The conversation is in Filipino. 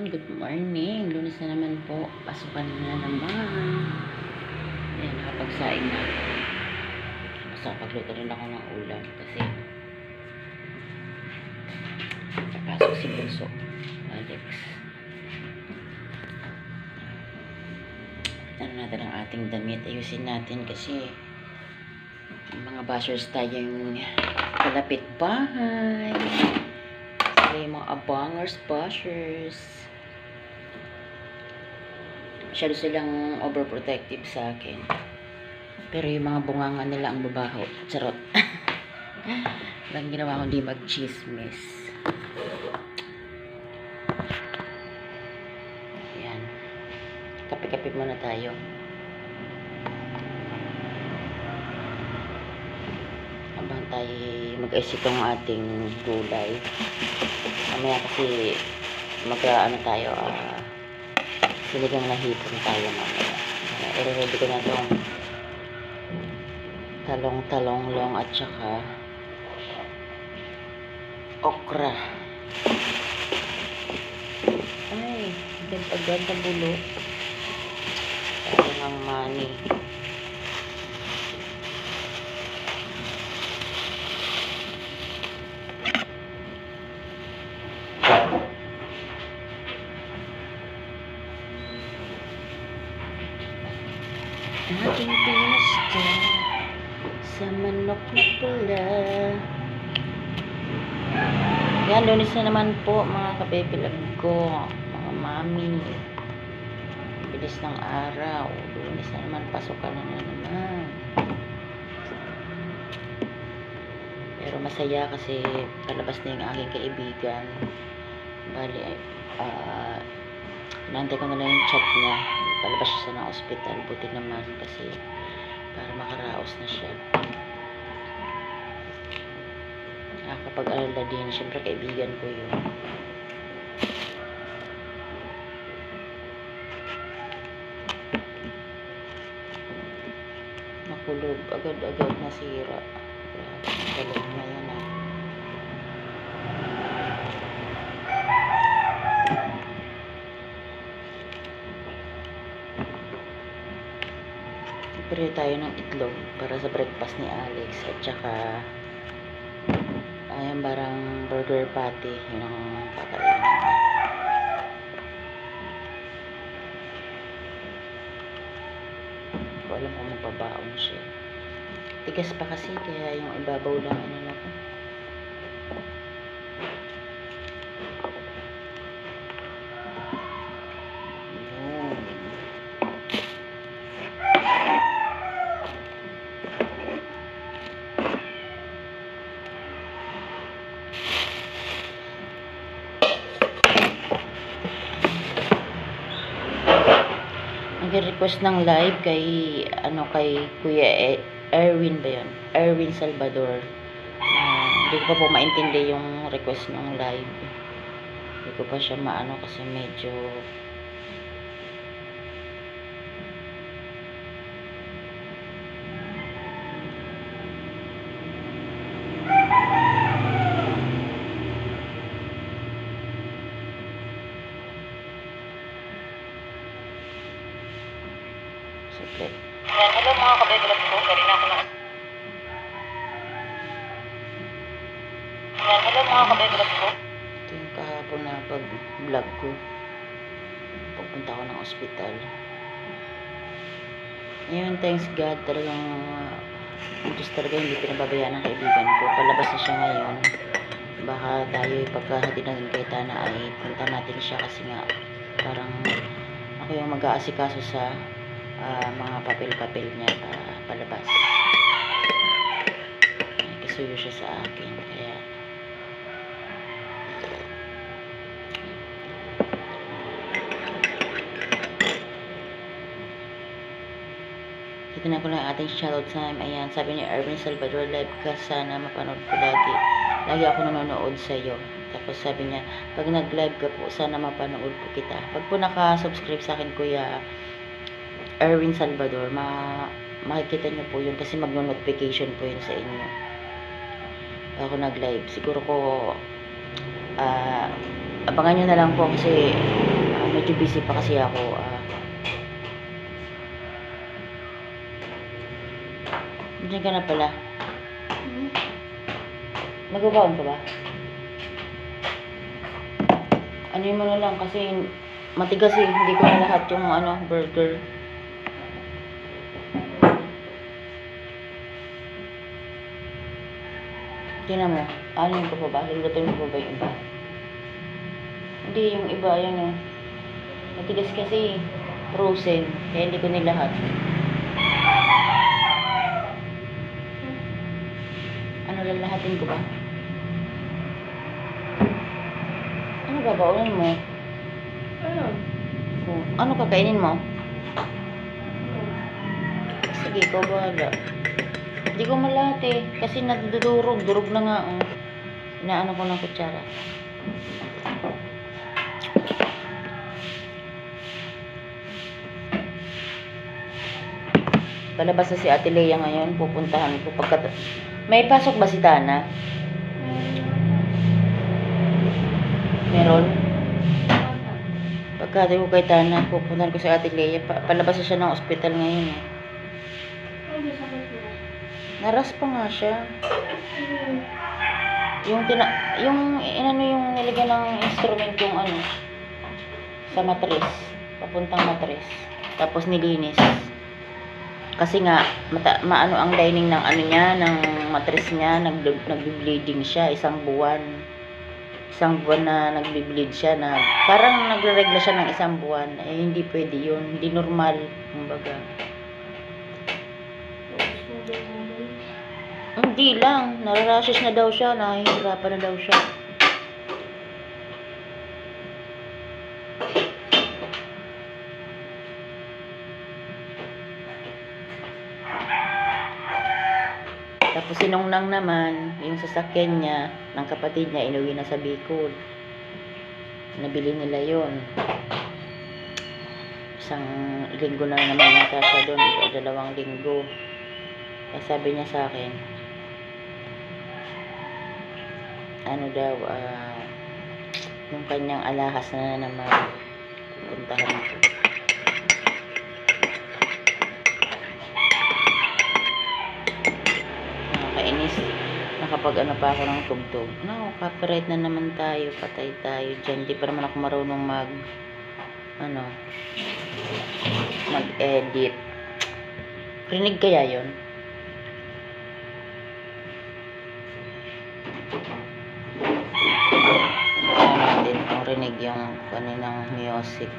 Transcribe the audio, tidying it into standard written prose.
Ayan, good morning. Lunes na naman po. Pasukan na naman. Ayan, nakapagsaing na. Basta pagluto rin ako ng ulam kasi papasok si Bunso, Alex. Ano natin ang ating damit. Ayusin natin kasi mga bashers tayong kalapit bahay. May mga abangers, bashers. Masyado silang overprotective sa akin. Pero yung mga bunganga nila ang babaho. Charot. Lang ginawa ko hindi mag-chismis. Ayan. Kape-kape muna tayo. Habang tayo mag-ayos itong ating gulay. Mamaya kasi mag-ano tayo, sinigang na hipon tayo mamaya. I-ready ko na itong talong-talonglong at saka okra. Ay, agad na bulo. Sayang ang money. Aking pinasta sa manok na pula. Yan, Lunes na naman po mga kabebelag ko, mga mami. Bilis ng araw. Lunes na naman, pasukan na naman. Pero masaya kasi palabas na yung aking kaibigan. Bali, nantay ko na lang yung chat niya. Palabas siya ng ospital. Buti naman kasi para makaraos na siya. Nakakapag-alala din. Siyempre kaibigan ko yun. Nakulog. Agad-agad nasira. Galing na yan ah. Prepare tayo ng itlog para sa breakfast ni Alex at saka ayan barang burger patty yun ang kakainin. Hindi ko alam kung magbabaon siya. Tigas pa kasi kaya yung ibabaw lang ano ko. Nag-request ng live kay Kuya Erwin ba yun? Erwin Salvador. Hindi ko pa po maintindi yung request ng live. Hindi ko pa siya maano kasi medyo suplet. Hello mga kabebelag ko. Pwede na ako na. Hello mga kabebelag ko. Ito yung kahapon na pag-vlog ko. Pagpunta ko ng ospital. Ngayon, thanks God. Talagang Diyos talaga hindi pinababayaan ng kaibigan ko. Palabas na siya ngayon. Baka tayo pagkahati natin kay Tana ay punta natin siya kasi nga parang ako yung mag-aasikaso sa mga papel-papel niya palabas. Kasuyo siya sa akin kaya dito na ko lang ating shoutout time. Ayan, sabi ni Erwin Salvador, live ka sana mapanood ko lagi. Lagi ako nanonood sa iyo. Tapos sabi niya, pag nag-live ka po, sana mapanood po kita. Pag po naka-subscribe sa akin, Kuya Erwin Salvador, makikita niyo po yun kasi magno-notification po yun sa inyo. Ako nag-live. Siguro ko abangan nyo na lang po kasi medyo busy pa kasi ako. Diyan ka na pala. Magbabaon ka ba? Ano mo na lang kasi matigas eh. Hindi ko na lahat yung burger. Tingnan mo. Ano yung pa ba? Lulutuin mo pa ba yung iba? Hindi, yung iba, yan matigas kasi frozen. Kaya hindi ko nilahat. Ano lalahatin ko ba? Ano babaunin mo? Ano kakainin mo? Sige, ikaw bahala. Hindi ko malahat eh. Kasi nadudurog. Durog na nga. Inaano ko ng kutsara. Palabas na si Ate Lea ngayon. Pupuntahan ko. May pasok ba si Tana? Meron? Pagkati ko kay Tana, pupuntahan ko si Ate Lea. Palabas na siya ng ospital ngayon eh. Naras pa nga siya. Yung nilagyan ng instrument yung sa matres. Papuntang matres. Tapos nilinis. Kasi nga, maano ang lining ng niya, ng matres niya, nagbi-bleeding siya, isang buwan. Isang buwan na nagbi-bleed siya, parang nagre-regla siya ng isang buwan. Eh, hindi pwede yun. Hindi normal, kumbaga. Hindi lang, nararashes na daw siya, nahihirapan na daw siya. Tapos sinungnang naman, yung sasakyan niya, ng kapatid niya, inuwi na sa Bicol. Nabili nila yon. Isang linggo na naman yata siya doon, 2 linggo. Kaya sabi niya sa akin, yung kanyang alahas na naman, pupuntahan ko. Nakakainis. Nakapag pa ako ng tugtog. Copyright na naman tayo. Patay tayo dyan. Di pa naman ako marunong mag-edit. Rinig kaya yon? Natin kung rinig yung kaninang music.